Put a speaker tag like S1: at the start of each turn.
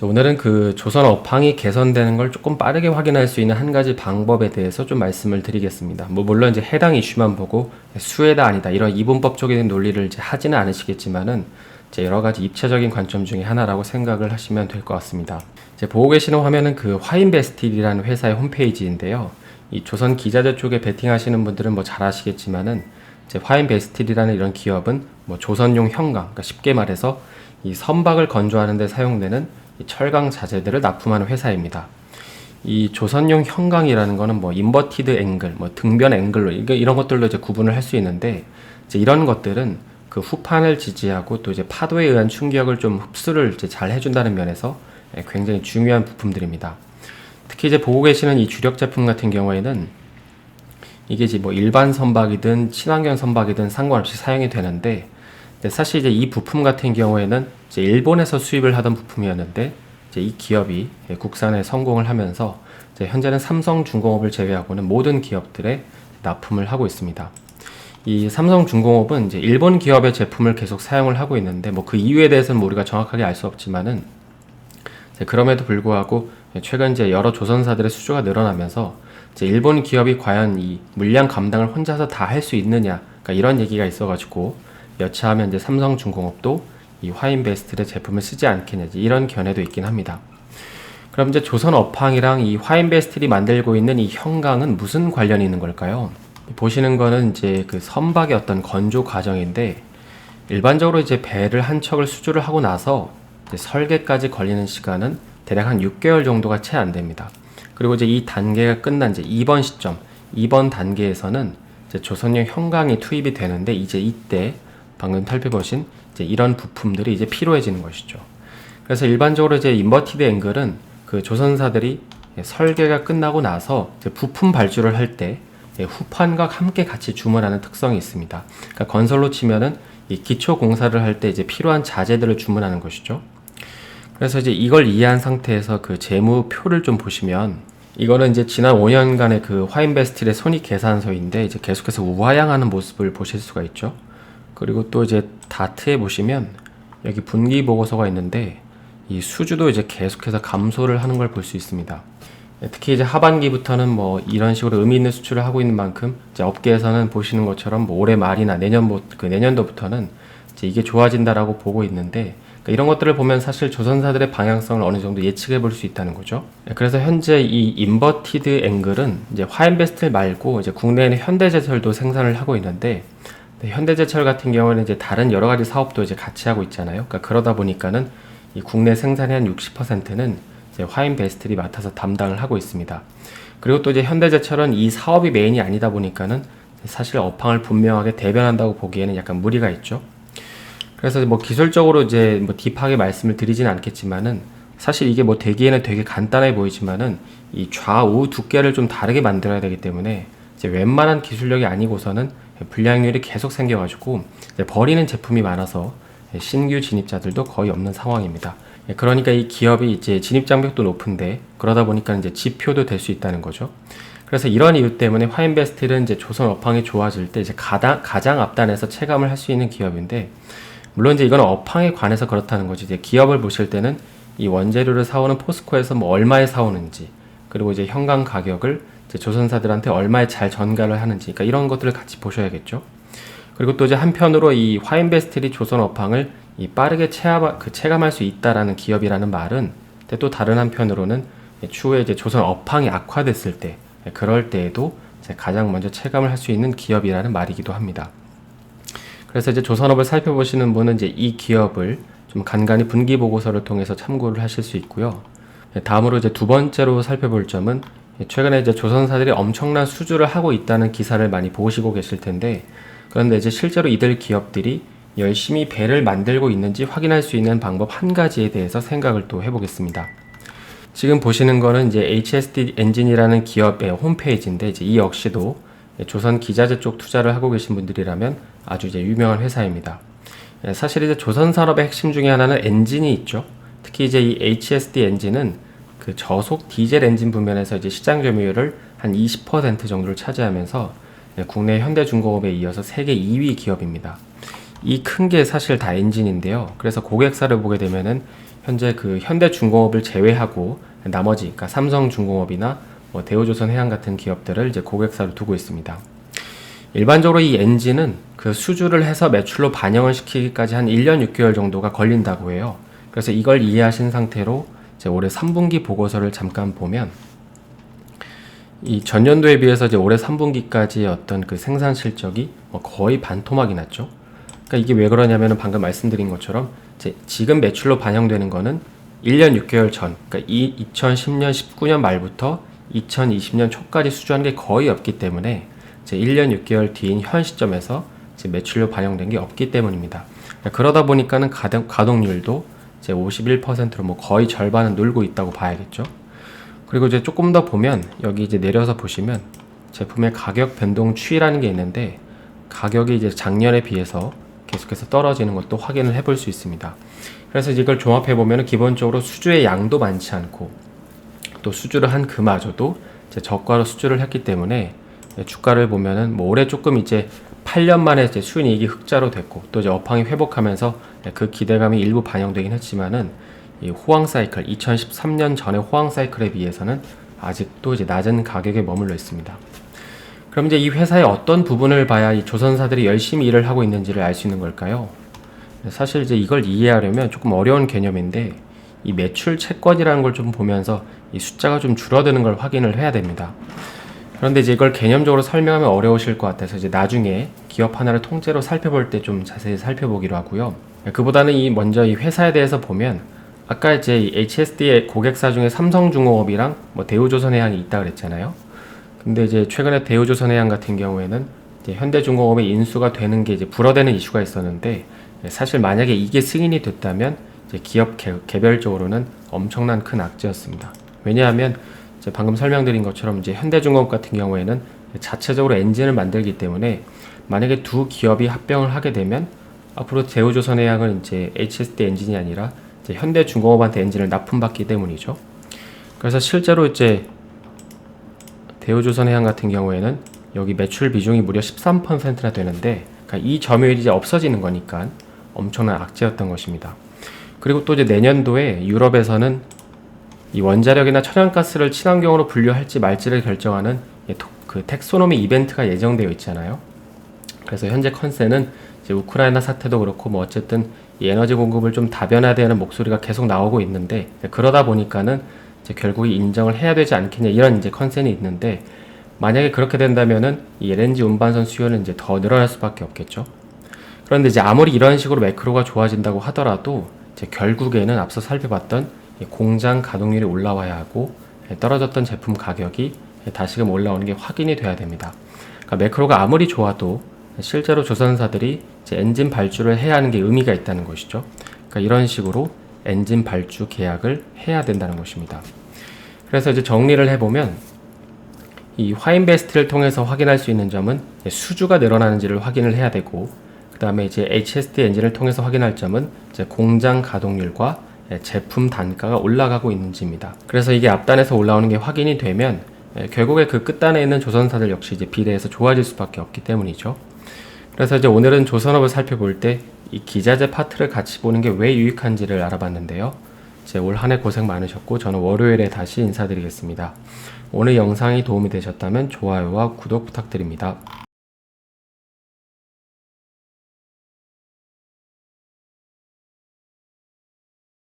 S1: 오늘은 그 조선 업황이 개선되는 걸 조금 빠르게 확인할 수 있는 한 가지 방법에 대해서 좀 말씀을 드리겠습니다. 물론 이제 해당 이슈만 보고 수혜다 아니다 이런 이분법적인 논리를 이제 하지는 않으시겠지만은 이제 여러 가지 입체적인 관점 중에 하나라고 생각을 하시면 될 것 같습니다. 이제 보고 계시는 화면은 그 화인베스틸이라는 회사의 홈페이지인데요. 이 조선 기자재 쪽에 베팅하시는 분들은 뭐 잘 아시겠지만은 이제 화인베스틸이라는 이런 기업은 뭐 조선용 형광, 그러니까 쉽게 말해서 이 선박을 건조하는 데 사용되는 이 철강 자재들을 납품하는 회사입니다. 이 조선용 형광이라는 거는 뭐 인버티드 앵글, 뭐 등변 앵글로 이런 것들로 이제 구분을 할 수 있는데 이제 이런 것들은 그 후판을 지지하고 또 이제 파도에 의한 충격을 좀 흡수를 이제 잘 해준다는 면에서 굉장히 중요한 부품들입니다. 특히 이제 보고 계시는 이 주력 제품 같은 경우에는 이게 이제 뭐 일반 선박이든 친환경 선박이든 상관없이 사용이 되는데 사실 이제 이 부품 같은 경우에는 이제 일본에서 수입을 하던 부품이었는데 이제 이 기업이 국산에 성공을 하면서 이제 현재는 삼성중공업을 제외하고는 모든 기업들에 납품을 하고 있습니다. 이 삼성중공업은 이제 일본 기업의 제품을 계속 사용을 하고 있는데 뭐 그 이유에 대해서는 뭐 우리가 정확하게 알 수 없지만은 그럼에도 불구하고 최근 이제 여러 조선사들의 수주가 늘어나면서 이제 일본 기업이 과연 이 물량 감당을 혼자서 다 할 수 있느냐, 그러니까 이런 얘기가 있어가지고 여차하면 이제 삼성중공업도 이 화인베스틸의 제품을 쓰지 않겠냐 이런 견해도 있긴 합니다. 그럼 이제 조선 업황이랑 이 화인베스틸이 만들고 있는 이 형광은 무슨 관련이 있는 걸까요? 보시는 거는 이제 그 선박의 어떤 건조 과정인데 일반적으로 이제 배를 한 척을 수주를 하고 나서 이제 설계까지 걸리는 시간은 대략 한 6개월 정도가 채 안 됩니다. 그리고 이제 이 단계가 끝난 이제 2번 시점, 2번 단계에서는 이제 조선용 형광이 투입이 되는데 이제 이때 방금 살펴보신 이제 이런 부품들이 이제 필요해지는 것이죠. 그래서 일반적으로 이제 인버티드 앵글은 그 조선사들이 설계가 끝나고 나서 이제 부품 발주를 할 때 후판과 함께 같이 주문하는 특성이 있습니다. 그러니까 건설로 치면은 이 기초 공사를 할 때 이제 필요한 자재들을 주문하는 것이죠. 그래서 이제 이걸 이해한 상태에서 그 재무표를 좀 보시면 이거는 이제 지난 5년간의 그 화인베스틸의 손익 계산서인데 이제 계속해서 우하향하는 모습을 보실 수가 있죠. 그리고 또 이제 다트에 보시면 여기 분기 보고서가 있는데 이 수주도 이제 계속해서 감소를 하는 걸 볼 수 있습니다. 특히 이제 하반기부터는 뭐 이런 식으로 의미 있는 수출을 하고 있는 만큼 이제 업계에서는 보시는 것처럼 뭐 올해 말이나 내년도부터는 이제 이게 좋아진다라고 보고 있는데 그러니까 이런 것들을 보면 사실 조선사들의 방향성을 어느 정도 예측해 볼 수 있다는 거죠. 그래서 현재 이 인버티드 앵글은 이제 화인베스틸 말고 이제 국내에는 현대제철도 생산을 하고 있는데 현대제철 같은 경우는 이제 다른 여러 가지 사업도 이제 같이 하고 있잖아요. 그러니까 그러다 보니까는 이 국내 생산의 한 60%는 이제 화인베스틸이 맡아서 담당을 하고 있습니다. 그리고 또 이제 현대제철은 이 사업이 메인이 아니다 보니까는 사실 업황을 분명하게 대변한다고 보기에는 약간 무리가 있죠. 그래서 뭐 기술적으로 이제 뭐 딥하게 말씀을 드리진 않겠지만은 사실 이게 뭐 되기에는 되게 간단해 보이지만은 이 좌우 두께를 좀 다르게 만들어야 되기 때문에 이제 웬만한 기술력이 아니고서는 불량률이 계속 생겨가지고 버리는 제품이 많아서 신규 진입자들도 거의 없는 상황입니다. 그러니까 이 기업이 이제 진입 장벽도 높은데 그러다 보니까 이제 지표도 될 수 있다는 거죠. 그래서 이런 이유 때문에 화인베스틸은 이제 조선 업황이 좋아질 때 이제 가장 앞단에서 체감을 할 수 있는 기업인데 물론 이제 이거는 업황에 관해서 그렇다는 거지. 이제 기업을 보실 때는 이 원재료를 사오는 포스코에서 뭐 얼마에 사오는지 그리고 이제 현강 가격을 이제 조선사들한테 얼마에 잘 전가를 하는지, 그러니까 이런 것들을 같이 보셔야겠죠. 그리고 또 이제 한편으로 이 화인베스틸이 조선 업황을 이 빠르게 체감할 수 있다라는 기업이라는 말은 또 다른 한편으로는 추후에 이제 조선 업황이 악화됐을 때, 그럴 때에도 이제 가장 먼저 체감을 할 수 있는 기업이라는 말이기도 합니다. 그래서 이제 조선업을 살펴보시는 분은 이제 이 기업을 좀 간간히 분기 보고서를 통해서 참고를 하실 수 있고요. 다음으로 이제 두 번째로 살펴볼 점은 최근에 이제 조선사들이 엄청난 수주를 하고 있다는 기사를 많이 보시고 계실 텐데 그런데 이제 실제로 이들 기업들이 열심히 배를 만들고 있는지 확인할 수 있는 방법 한 가지에 대해서 생각을 또 해보겠습니다. 지금 보시는 거는 이제 HSD 엔진이라는 기업의 홈페이지인데 이제 이 역시도 조선 기자재 쪽 투자를 하고 계신 분들이라면 아주 이제 유명한 회사입니다. 사실 이제 조선 산업의 핵심 중에 하나는 엔진이 있죠. 특히 이제 이 HSD 엔진은 그 저속 디젤 엔진 부면에서 이제 시장 점유율을 한 20% 정도를 차지하면서 국내 현대중공업에 이어서 세계 2위 기업입니다. 이 큰 게 사실 다 엔진인데요. 그래서 고객사를 보게 되면은 현재 그 현대중공업을 제외하고 나머지 그러니까 삼성중공업이나 뭐 대우조선해양 같은 기업들을 이제 고객사로 두고 있습니다. 일반적으로 이 엔진은 그 수주를 해서 매출로 반영을 시키기까지 한 1년 6개월 정도가 걸린다고 해요. 그래서 이걸 이해하신 상태로 이제 올해 3분기 보고서를 잠깐 보면 이 전년도에 비해서 이제 올해 3분기까지의 어떤 그 생산 실적이 거의 반토막이 났죠. 그러니까 이게 왜 그러냐면은 방금 말씀드린 것처럼 이제 지금 매출로 반영되는 거는 1년 6개월 전, 그러니까 2010년 19년 말부터 2020년 초까지 수주한 게 거의 없기 때문에 이제 1년 6개월 뒤인 현 시점에서 이제 매출로 반영된 게 없기 때문입니다. 그러다 보니까는 가동률도 이제 51%로 뭐 거의 절반은 늘고 있다고 봐야겠죠. 그리고 이제 조금 더 보면 여기 이제 내려서 보시면 제품의 가격 변동 추이라는 게 있는데 가격이 이제 작년에 비해서 계속해서 떨어지는 것도 확인을 해볼 수 있습니다. 그래서 이걸 종합해 보면 기본적으로 수주의 양도 많지 않고 또 수주를 한 그마저도 이제 저가로 수주를 했기 때문에 주가를 보면은 뭐 올해 조금 이제 8년 만에 이제 순이익이 흑자로 됐고 또 이제 업황이 회복하면서 그 기대감이 일부 반영되긴 했지만은 이 호황 사이클 2013년 전의 호황 사이클에 비해서는 아직도 이제 낮은 가격에 머물러 있습니다. 그럼 이제 이 회사의 어떤 부분을 봐야 이 조선사들이 열심히 일을 하고 있는지를 알 수 있는 걸까요? 사실 이제 이걸 이해하려면 조금 어려운 개념인데 이 매출 채권이라는 걸 좀 보면서 이 숫자가 좀 줄어드는 걸 확인을 해야 됩니다. 그런데 이제 이걸 개념적으로 설명하면 어려우실 것 같아서 이제 나중에 기업 하나를 통째로 살펴볼 때 좀 자세히 살펴보기로 하고요. 그보다는 먼저 이 회사에 대해서 보면 아까 이제 HSD의 고객사 중에 삼성중공업이랑 뭐 대우조선해양이 있다 그랬잖아요. 근데 이제 최근에 대우조선해양 같은 경우에는 이제 현대중공업의 인수가 되는 게 이제 불어대는 이슈가 있었는데 사실 만약에 이게 승인이 됐다면 이제 기업 개별적으로는 엄청난 큰 악재였습니다. 왜냐하면 이제 방금 설명드린 것처럼 이제 현대중공업 같은 경우에는 자체적으로 엔진을 만들기 때문에 만약에 두 기업이 합병을 하게 되면 앞으로 대우조선해양은 이제 HSD 엔진이 아니라 이제 현대중공업한테 엔진을 납품받기 때문이죠. 그래서 실제로 이제 대우조선해양 같은 경우에는 여기 매출 비중이 무려 13%나 되는데 그러니까 이 점유율이 이제 없어지는 거니까 엄청난 악재였던 것입니다. 그리고 또 이제 내년도에 유럽에서는 이 원자력이나 천연가스를 친환경으로 분류할지 말지를 결정하는 그 텍소노미 이벤트가 예정되어 있잖아요. 그래서 현재 컨센은 이제 우크라이나 사태도 그렇고 뭐 어쨌든 이 에너지 공급을 좀 다변화되는 목소리가 계속 나오고 있는데 그러다 보니까는 이제 결국 인정을 해야 되지 않겠냐 이런 이제 컨센이 있는데 만약에 그렇게 된다면은 이 LNG 운반선 수요는 이제 더 늘어날 수밖에 없겠죠. 그런데 이제 아무리 이런 식으로 매크로가 좋아진다고 하더라도 이제 결국에는 앞서 살펴봤던 공장 가동률이 올라와야 하고 떨어졌던 제품 가격이 다시금 올라오는 게 확인이 돼야 됩니다. 그러니까 매크로가 아무리 좋아도 실제로 조선사들이 이제 엔진 발주를 해야 하는 게 의미가 있다는 것이죠. 그러니까 이런 식으로 엔진 발주 계약을 해야 된다는 것입니다. 그래서 이제 정리를 해보면 이 화인베스트를 통해서 확인할 수 있는 점은 수주가 늘어나는지를 확인을 해야 되고 그 다음에 이제 HSD 엔진을 통해서 확인할 점은 이제 공장 가동률과 제품 단가가 올라가고 있는지입니다. 그래서 이게 앞단에서 올라오는 게 확인이 되면 결국에 그 끝단에 있는 조선사들 역시 이제 비례해서 좋아질 수밖에 없기 때문이죠. 그래서 이제 오늘은 조선업을 살펴볼 때 이 기자재 파트를 같이 보는 게 왜 유익한지를 알아봤는데요. 이제 올 한 해 고생 많으셨고 저는 월요일에 다시 인사드리겠습니다. 오늘 영상이 도움이 되셨다면 좋아요와 구독 부탁드립니다.